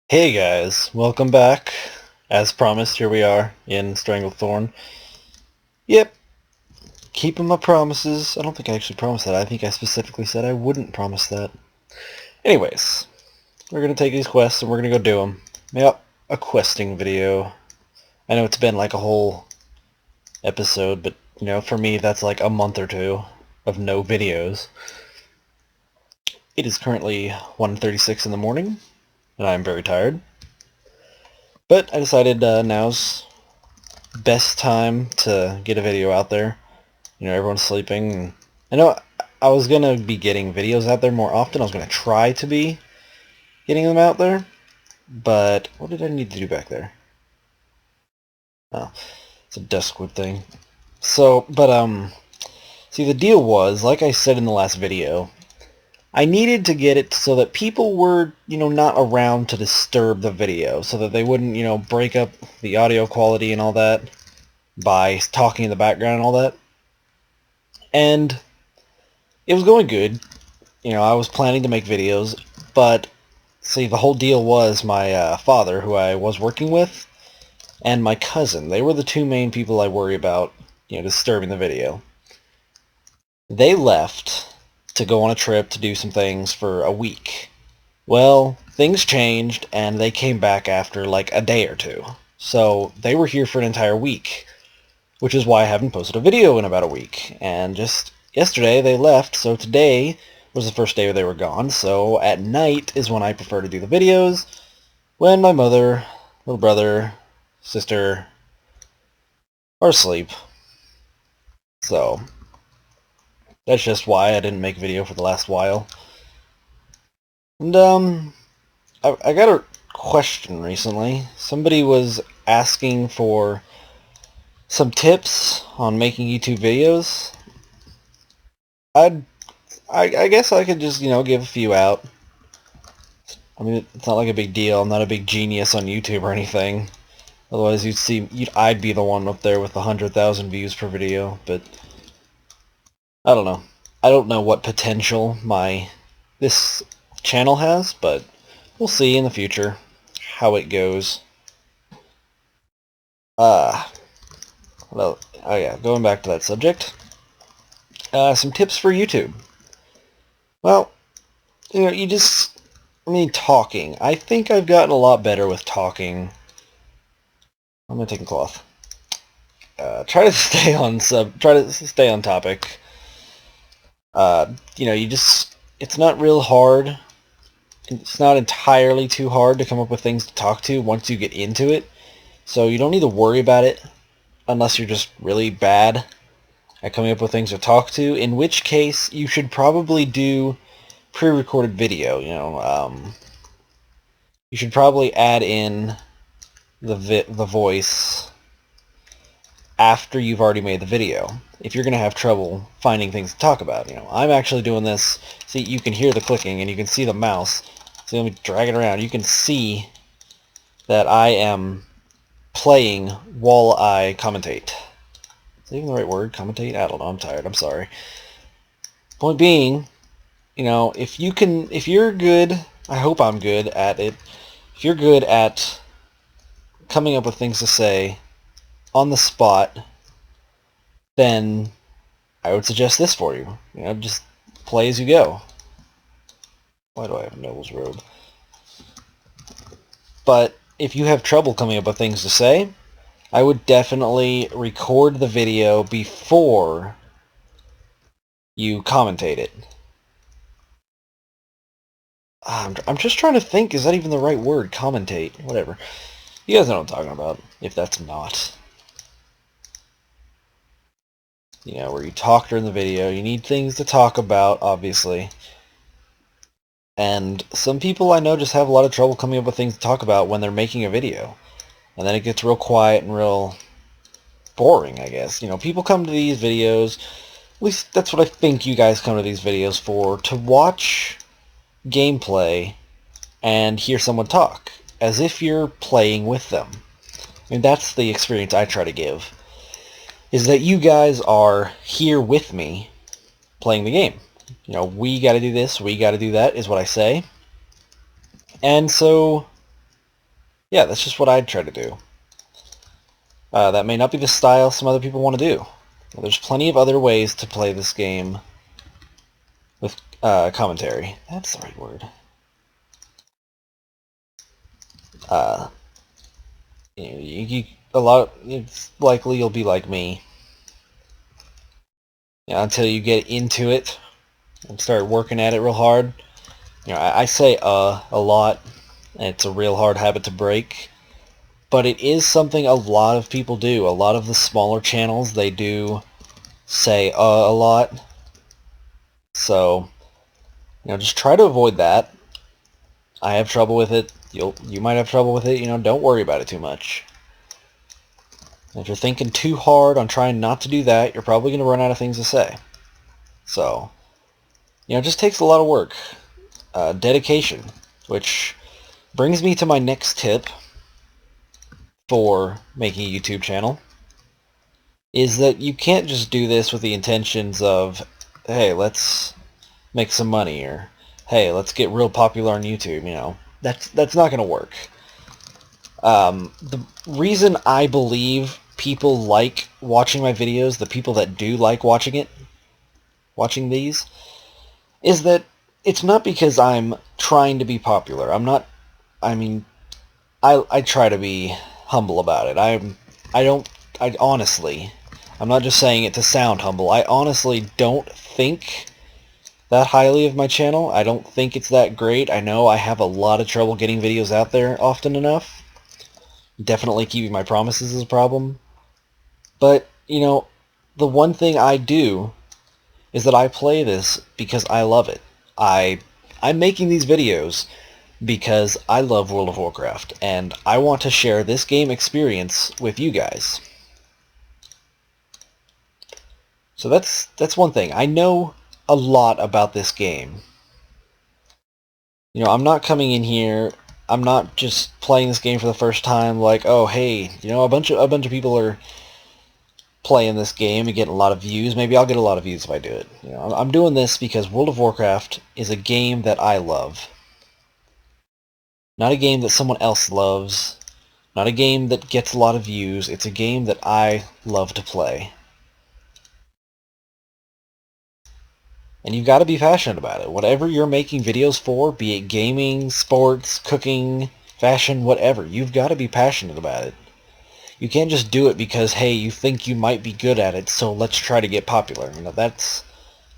Hey guys, welcome back. As promised, here we are in Stranglethorn. Yep, keeping my promises. I don't think I actually promised that. I think I specifically said I wouldn't promise that. Anyways, we're going to take these quests and we're going to go do them. Yep, a questing video. I know it's been like a whole episode, but for me that's like a month or two of no videos. It is currently 1:36 in the morning, and I'm very tired. But I decided now's best time to get a video out there. Everyone's sleeping. I know I was going to be getting videos out there more often. I was going to try to be getting them out there. But what did I need to do back there? Oh, it's a Duskwood thing. See, the deal was, like I said in the last video, I needed to get it so that people were, not around to disturb the video, so that they wouldn't, break up the audio quality and all that by talking in the background and all that. And it was going good. I was planning to make videos, but see, the whole deal was my father, who I was working with, and my cousin. They were the two main people I worry about, disturbing the video. They left to go on a trip to do some things for a week. Well, things changed, and they came back after like a day or two. So they were here for an entire week, which is why I haven't posted a video in about a week. And just yesterday they left, so today was the first day they were gone. So at night is when I prefer to do the videos, when my mother, little brother, sister are asleep. So that's just why I didn't make a video for the last while. And I got a question recently. Somebody was asking for some tips on making YouTube videos. I guess I could just, give a few out. I mean, it's not like a big deal. I'm not a big genius on YouTube or anything. Otherwise, I'd be the one up there with 100,000 views per video. But I don't know. I don't know what potential this channel has, but we'll see in the future how it goes. Well, oh yeah, going back to that subject. Some tips for YouTube. Well, talking. I think I've gotten a lot better with talking. I'm gonna take a cloth. Try to stay on topic. It's not real hard. It's not entirely too hard to come up with things to talk to once you get into it. So you don't need to worry about it unless you're just really bad at coming up with things to talk to, in which case you should probably do pre-recorded video. You should probably add in the voice after you've already made the video, if you're going to have trouble finding things to talk about. I'm actually doing this. See, you can hear the clicking and you can see the mouse. So let me drag it around. You can see that I am playing while I commentate. Is that even the right word? Commentate? I don't know. I'm tired. I'm sorry. Point being, if you're good, I hope I'm good at it. If you're good at coming up with things to say on the spot, then I would suggest this for you. Just play as you go. Why do I have a noble's robe? But if you have trouble coming up with things to say, I would definitely record the video before you commentate it. I'm just trying to think, is that even the right word? Commentate. Whatever. You guys know what I'm talking about, if that's not. Where you talk during the video. You need things to talk about, obviously. And some people I know just have a lot of trouble coming up with things to talk about when they're making a video. And then it gets real quiet and real boring, I guess. People come to these videos, at least that's what I think you guys come to these videos for, to watch gameplay and hear someone talk, as if you're playing with them. I mean, that's the experience I try to give, is that you guys are here with me playing the game. We gotta do this, we gotta do that, is what I say. And so Yeah, that's just what I'd try to do. That may not be the style some other people want to do. There's plenty of other ways to play this game with commentary. That's the right word. It's likely you'll be like me. Until you get into it and start working at it real hard. I say a lot. It's a real hard habit to break. But it is something a lot of people do. A lot of the smaller channels, they do say a lot. So, just try to avoid that. I have trouble with it. You might have trouble with it. Don't worry about it too much. If you're thinking too hard on trying not to do that, you're probably going to run out of things to say. So, it just takes a lot of work. Dedication, which brings me to my next tip for making a YouTube channel, is that you can't just do this with the intentions of, hey, let's make some money, or hey, let's get real popular on YouTube. That's not going to work. The reason I believe people like watching my videos, the people that do like watching these, is that it's not because I'm trying to be popular. I try to be humble about it. I'm not just saying it to sound humble. I honestly don't think that highly of my channel. I don't think it's that great. I know I have a lot of trouble getting videos out there often enough. Definitely keeping my promises is a problem. But, the one thing I do is that I play this because I love it. I'm making these videos because I love World of Warcraft, and I want to share this game experience with you guys. So that's one thing. I know a lot about this game. I'm not coming in here, I'm not just playing this game for the first time like, oh, hey, a bunch of people are playing this game and getting a lot of views. Maybe I'll get a lot of views if I do it. I'm doing this because World of Warcraft is a game that I love. Not a game that someone else loves. Not a game that gets a lot of views. It's a game that I love to play. And you've got to be passionate about it. Whatever you're making videos for, be it gaming, sports, cooking, fashion, whatever, you've got to be passionate about it. You can't just do it because, hey, you think you might be good at it, so let's try to get popular.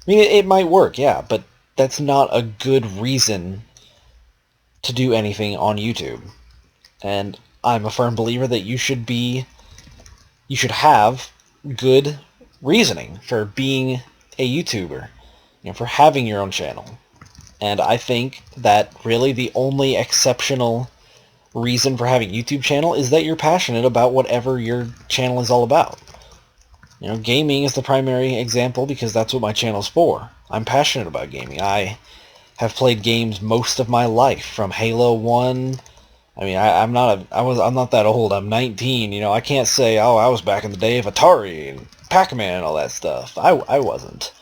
It might work, yeah, but that's not a good reason to do anything on YouTube. And I'm a firm believer that you should have good reasoning for being a YouTuber, for having your own channel. And I think that really the only exceptional reason for having a YouTube channel is that you're passionate about whatever your channel is all about. Gaming is the primary example because that's what my channel's for. I'm passionate about gaming. I have played games most of my life, from Halo 1. I'm not that old. I'm 19. I can't say, oh, I was back in the day of Atari and Pac-Man and all that stuff. I wasn't.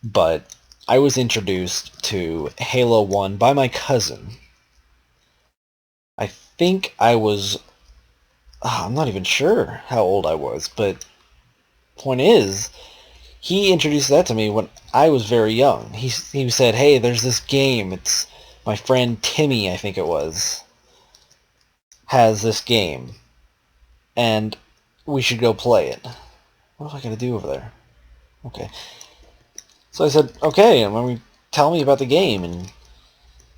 But I was introduced to Halo 1 by my cousin. I think I was... I'm not even sure how old I was, but point is, he introduced that to me when I was very young. He said, hey, there's this game. It's my friend Timmy, I think it was, has this game, and we should go play it. What am I going to do over there? Okay. So I said, okay, and tell me about the game, and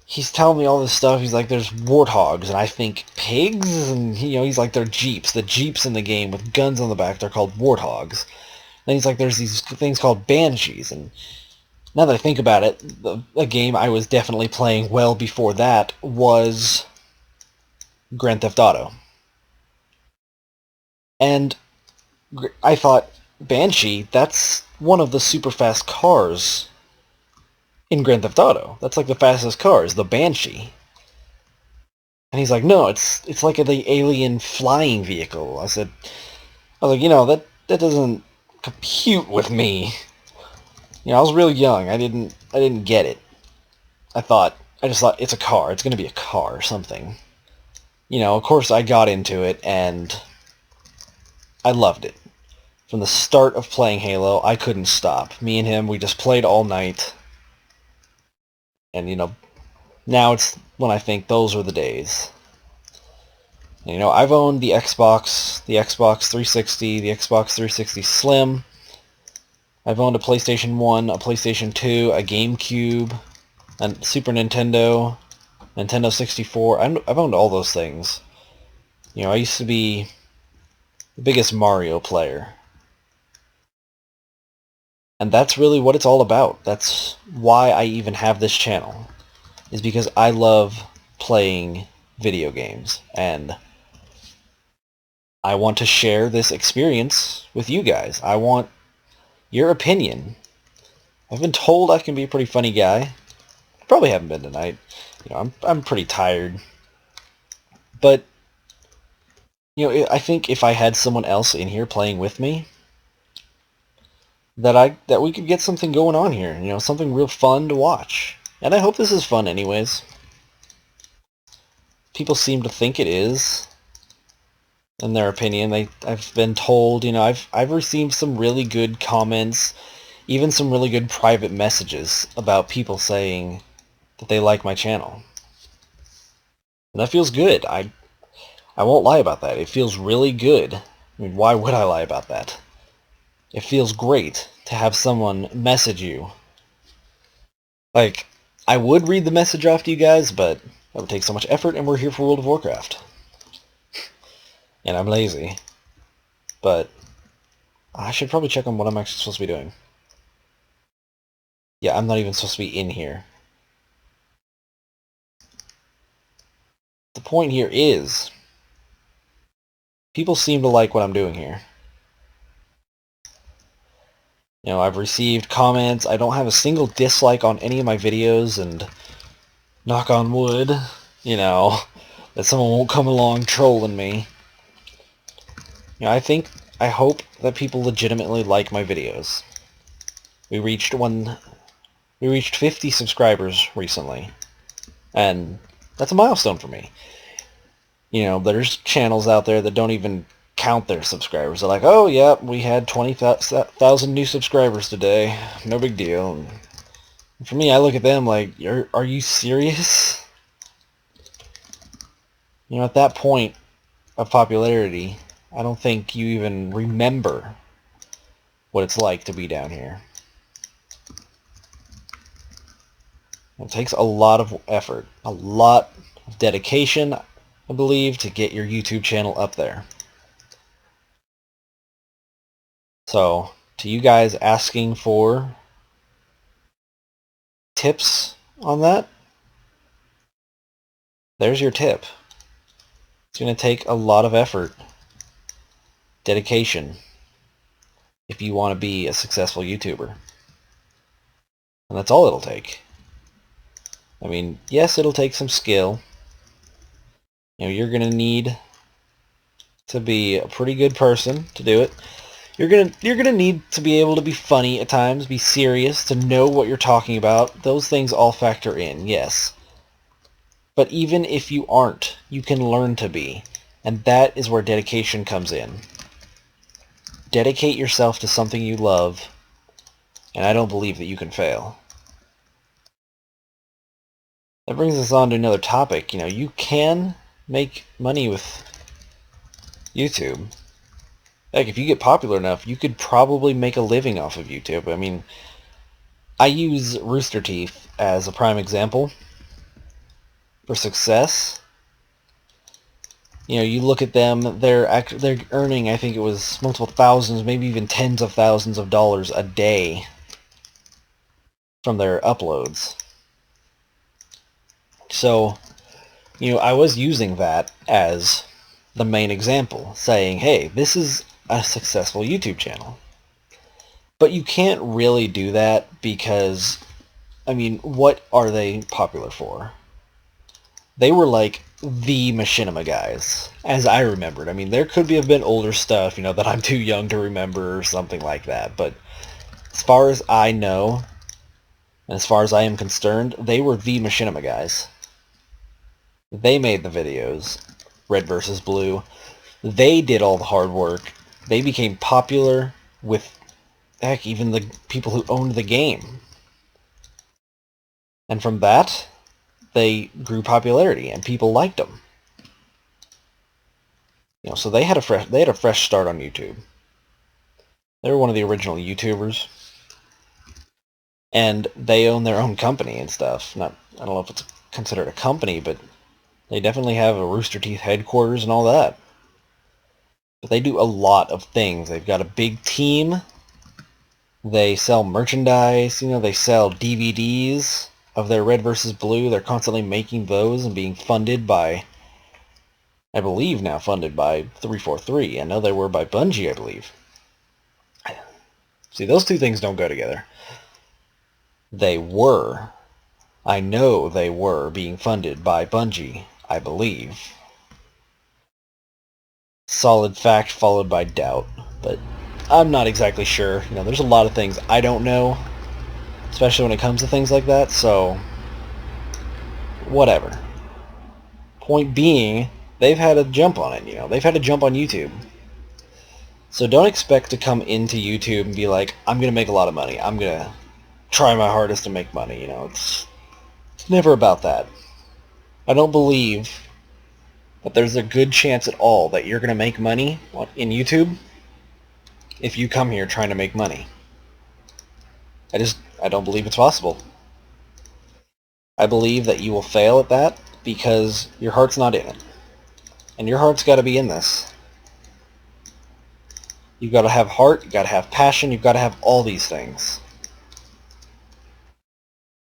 he's telling me all this stuff. He's like, there's warthogs, and I think pigs, and he's like, they're jeeps. The jeeps in the game with guns on the back, they're called warthogs. Then he's like, there's these things called banshees, and now that I think about it, the game I was definitely playing well before that was Grand Theft Auto. And I thought, Banshee, that's one of the super fast cars in Grand Theft Auto. That's like the fastest car, is the Banshee. And he's like, no, it's like the alien flying vehicle. I was like, that doesn't compute with me. I was really young. I didn't get it. I just thought it's a car. It's going to be a car or something. you know, of course I got into it and I loved it. From the start of playing Halo, I couldn't stop. Me and him, we just played all night. And, you know, now it's when I think those were the days. And, you know, I've owned the Xbox 360, the Xbox 360 Slim. I've owned a PlayStation 1, a PlayStation 2, a GameCube, a Super Nintendo, Nintendo 64. I've owned all those things. You know, I used to be the biggest Mario player. And that's really what it's all about. That's why I even have this channel, is because I love playing video games, and I want to share this experience with you guys. I want your opinion. I've been told I can be a pretty funny guy. Probably haven't been tonight. You know, I'm pretty tired. But, you know, I think if I had someone else in here playing with me, that we could get something going on here. You know, something real fun to watch. And I hope this is fun anyways. People seem to think it is, in their opinion. I've been told, you know, I've received some really good comments, even some really good private messages about people saying that they like my channel. And that feels good. I won't lie about that. It feels really good. I mean, why would I lie about that? It feels great to have someone message you. Like, I would read the message off to you guys, but that would take so much effort, and we're here for World of Warcraft. And I'm lazy. But I should probably check on what I'm actually supposed to be doing. Yeah, I'm not even supposed to be in here. The point here is, people seem to like what I'm doing here. You know, I've received comments. I don't have a single dislike on any of my videos, and knock on wood, you know, that someone won't come along trolling me. You know, I hope that people legitimately like my videos. We reached 50 subscribers recently, and that's a milestone for me. You know, there's channels out there that don't even count their subscribers. They're like, oh, yeah, we had 20,000 new subscribers today. No big deal. And for me, I look at them like, are you serious? You know, at that point of popularity, I don't think you even remember what it's like to be down here. It takes a lot of effort, a lot of dedication, I believe, to get your YouTube channel up there. So, to you guys asking for tips on that, there's your tip. It's going to take a lot of effort, dedication, if you want to be a successful YouTuber. And that's all it'll take. I mean, yes, it'll take some skill. You know, you're going to need to be a pretty good person to do it. You're gonna need to be able to be funny at times, be serious, to know what you're talking about. Those things all factor in, yes. But even if you aren't, you can learn to be. And that is where dedication comes in. Dedicate yourself to something you love, and I don't believe that you can fail. That brings us on to another topic. You know, you can make money with YouTube. Heck, if you get popular enough, you could probably make a living off of YouTube. I mean, I use Rooster Teeth as a prime example for success. You know, you look at them, they're earning, I think it was multiple thousands, maybe even tens of thousands of dollars a day from their uploads. So, you know, I was using that as the main example, saying, hey, this is a successful YouTube channel. But you can't really do that because, I mean, what are they popular for? They were like the machinima guys, as I remembered. I mean, there could have been older stuff, you know, that I'm too young to remember or something like that. But as far as I know, and as far as I am concerned, they were the machinima guys. They made the videos. Red versus Blue. They did all the hard work. They became popular with, heck, even the people who owned the game. And from that, they grew popularity, and people liked them. You know, so they had a fresh start on YouTube. They were one of the original YouTubers, and they own their own company and stuff. I don't know if it's considered a company, but they definitely have a Rooster Teeth headquarters and all that. But they do a lot of things. They've got a big team. They sell merchandise. You know, they sell DVDs of their Red versus Blue. They're constantly making those and being funded by, I believe now funded by 343. I know they were by Bungie, I believe. See, those two things don't go together. They were. I know they were being funded by Bungie, I believe. Solid fact followed by doubt, but I'm not exactly sure. You know, there's a lot of things I don't know, especially when it comes to things like that, so whatever. Point being, they've had a jump on it, you know. They've had a jump on YouTube. So don't expect to come into YouTube and be like, I'm going to make a lot of money. I'm going to try my hardest to make money, you know. It's never about that. I don't believe that there's a good chance at all that you're going to make money in YouTube if you come here trying to make money. I don't believe it's possible. I believe that you will fail at that because your heart's not in it. And your heart's got to be in this. You've got to have heart, you've got to have passion, you've got to have all these things.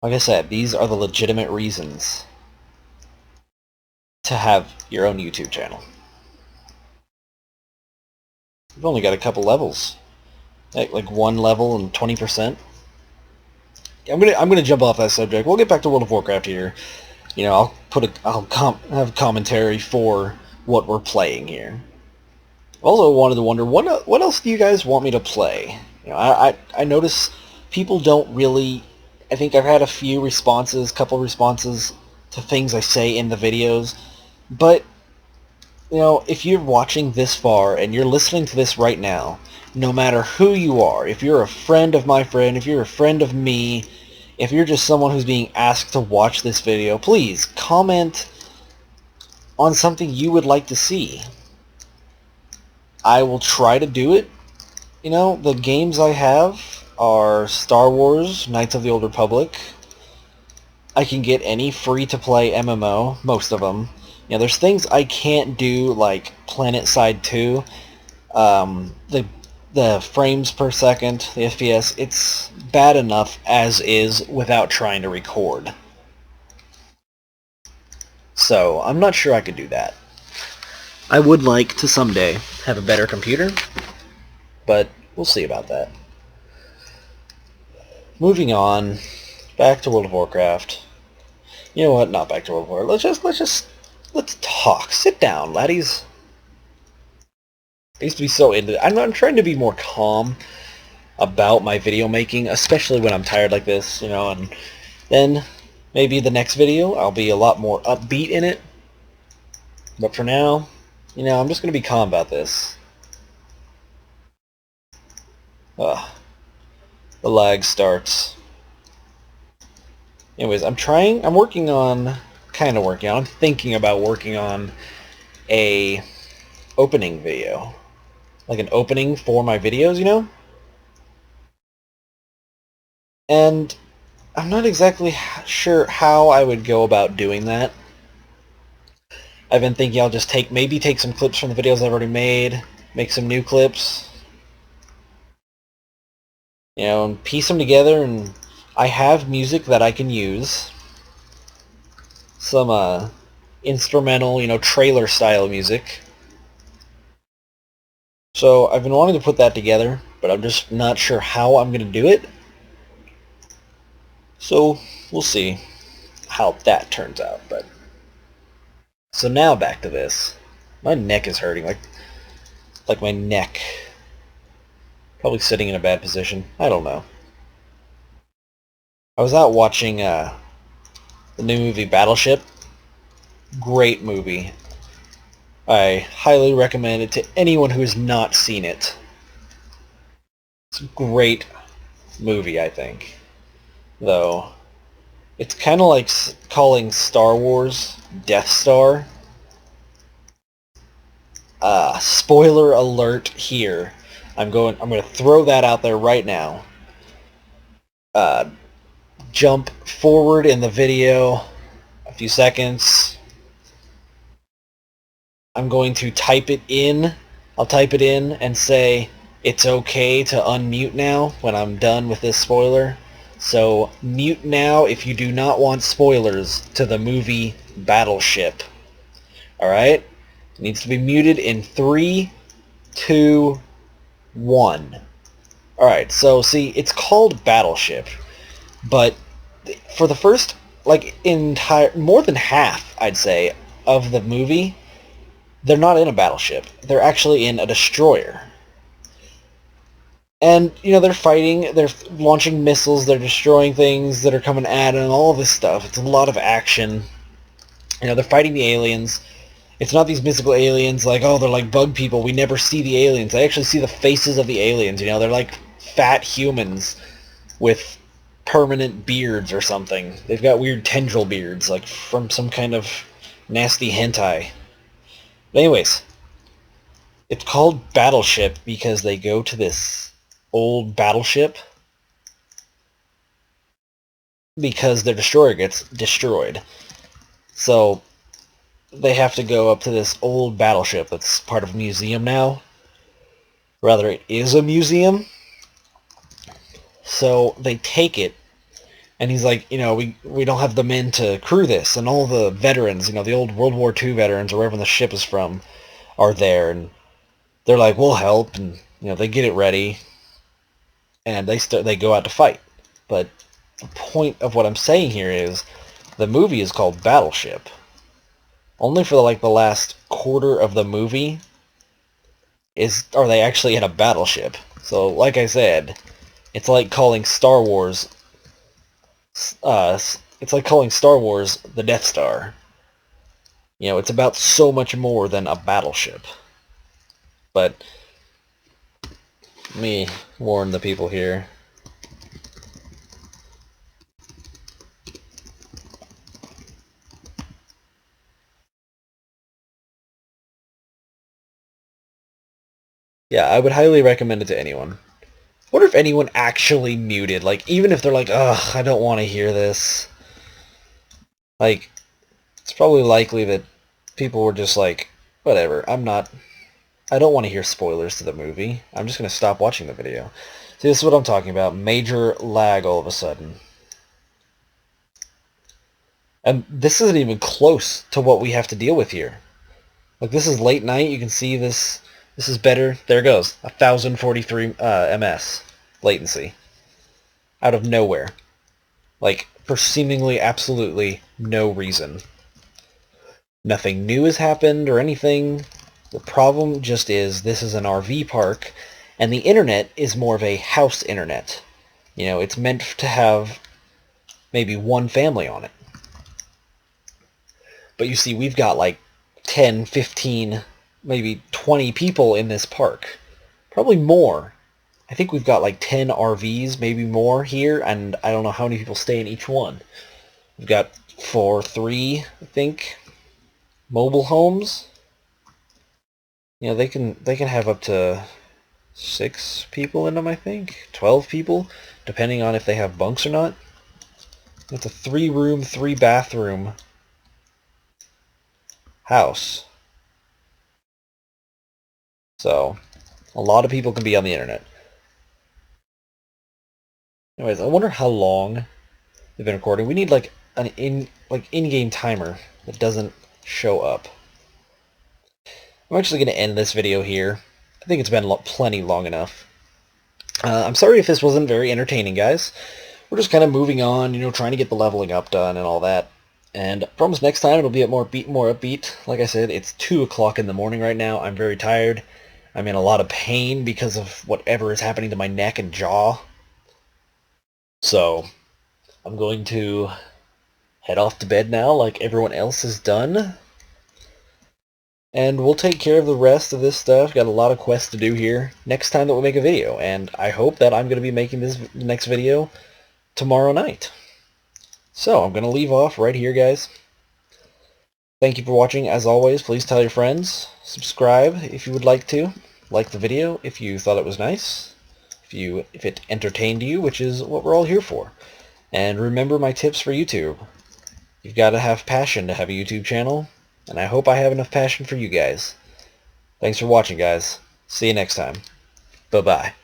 Like I said, these are the legitimate reasons to have your own YouTube channel. You've only got a couple levels. Like one level and 20%. I'm gonna jump off that subject. We'll get back to World of Warcraft here. You know, I'll have commentary for what we're playing here. Also wanted to wonder what else do you guys want me to play? You know, I notice people don't really. I think I've had a couple responses to things I say in the videos, but you know, if you're watching this far and you're listening to this right now, no matter who you are, if you're a friend of my friend, if you're a friend of me, if you're just someone who's being asked to watch this video, please comment on something you would like to see. I will try to do it. You know, the games I have are Star Wars, Knights of the Old Republic. I can get any free-to-play MMO, most of them. You know, there's things I can't do, like PlanetSide 2. The frames per second, the FPS, it's bad enough as is without trying to record. So, I'm not sure I could do that. I would like to someday have a better computer, but we'll see about that. Moving on, back to World of Warcraft. You know what? Not back to World of Warcraft. Let's talk. Sit down, laddies. I used to be so into it. I'm trying to be more calm about my video making, especially when I'm tired like this, you know, and then maybe the next video I'll be a lot more upbeat in it. But for now, you know, I'm just going to be calm about this. The lag starts. Anyways, I'm thinking about working on a opening video. Like an opening for my videos, you know? And I'm not exactly sure how I would go about doing that. I've been thinking I'll just maybe take some clips from the videos I've already made, make some new clips, you know, and piece them together, and I have music that I can use. Some instrumental, you know, trailer style music. So I've been wanting to put that together, but I'm just not sure how I'm going to do it. So we'll see how that turns out. But so now back to this. My neck is hurting, like my neck. Probably sitting in a bad position. I don't know. I was out watching the new movie Battleship. Great movie. I highly recommend it to anyone who has not seen it. It's a great movie, I think. Though, it's kind of like calling Star Wars Death Star. Spoiler alert here. I'm going to throw that out there right now. Uh, jump forward in the video a few seconds. I'm going to type it in. I'll type it in and say it's okay to unmute now when I'm done with this spoiler. So mute now if you do not want spoilers to the movie Battleship. Alright? It needs to be muted in 3, 2, 1. Alright, so see, it's called Battleship, but for the first, like, more than half, I'd say, of the movie, they're not in a battleship. They're actually in a destroyer. And, you know, they're fighting, they're launching missiles, they're destroying things that are coming at them, all this stuff. It's a lot of action. You know, they're fighting the aliens. It's not these mystical aliens like, oh, they're like bug people. We never see the aliens. I actually see the faces of the aliens, you know. They're like fat humans with permanent beards or something. They've got weird tendril beards, like from some kind of nasty hentai. But anyways, it's called Battleship because they go to this old battleship because their destroyer gets destroyed. So they have to go up to this old battleship that's part of a museum now. Rather, it is a museum. So they take it, and he's like, you know, we don't have the men to crew this, and all the veterans, you know, the old World War II veterans, or wherever the ship is from, are there, and they're like, we'll help, and, you know, they get it ready, and they go out to fight. But the point of what I'm saying here is, the movie is called Battleship. Only for the last quarter of the movie are they actually in a battleship. So, like I said, it's like calling Star Wars. It's like calling Star Wars the Death Star. You know, it's about so much more than a battleship. But let me warn the people here. Yeah, I would highly recommend it to anyone. I wonder if anyone actually muted, like, even if they're like, ugh, I don't want to hear this. Like, it's probably likely that people were just like, whatever, I don't want to hear spoilers to the movie. I'm just going to stop watching the video. See, this is what I'm talking about. Major lag all of a sudden. And this isn't even close to what we have to deal with here. Like, this is late night. You can see this. This is better. There it goes. 1043 ms latency. Out of nowhere. Like, for seemingly absolutely no reason. Nothing new has happened or anything. The problem just is this is an RV park, and the internet is more of a house internet. You know, it's meant to have maybe one family on it. But you see, we've got like 10, 15, maybe 20 people in this park. Probably more. I think we've got like 10 RVs, maybe more here, and I don't know how many people stay in each one. We've got 3, I think, mobile homes. You know, they can have up to 6 people in them, I think. 12 people, depending on if they have bunks or not. It's a 3-room, 3-bathroom house. So, a lot of people can be on the internet. Anyways, I wonder how long they've been recording. We need like an in-game timer that doesn't show up. I'm actually going to end this video here. I think it's been plenty long enough. I'm sorry if this wasn't very entertaining, guys. We're just kind of moving on, you know, trying to get the leveling up done and all that. And I promise next time it'll be more upbeat. Like I said, it's 2 o'clock in the morning right now. I'm very tired. I'm in a lot of pain because of whatever is happening to my neck and jaw. So, I'm going to head off to bed now like everyone else has done. And we'll take care of the rest of this stuff. Got a lot of quests to do here next time that we make a video. And I hope that I'm going to be making this next video tomorrow night. So I'm going to leave off right here, guys. Thank you for watching. As always, please tell your friends. Subscribe if you would like to. Like the video if you thought it was nice. If it entertained you, which is what we're all here for. And remember my tips for YouTube. You've got to have passion to have a YouTube channel. And I hope I have enough passion for you guys. Thanks for watching, guys. See you next time. Bye-bye.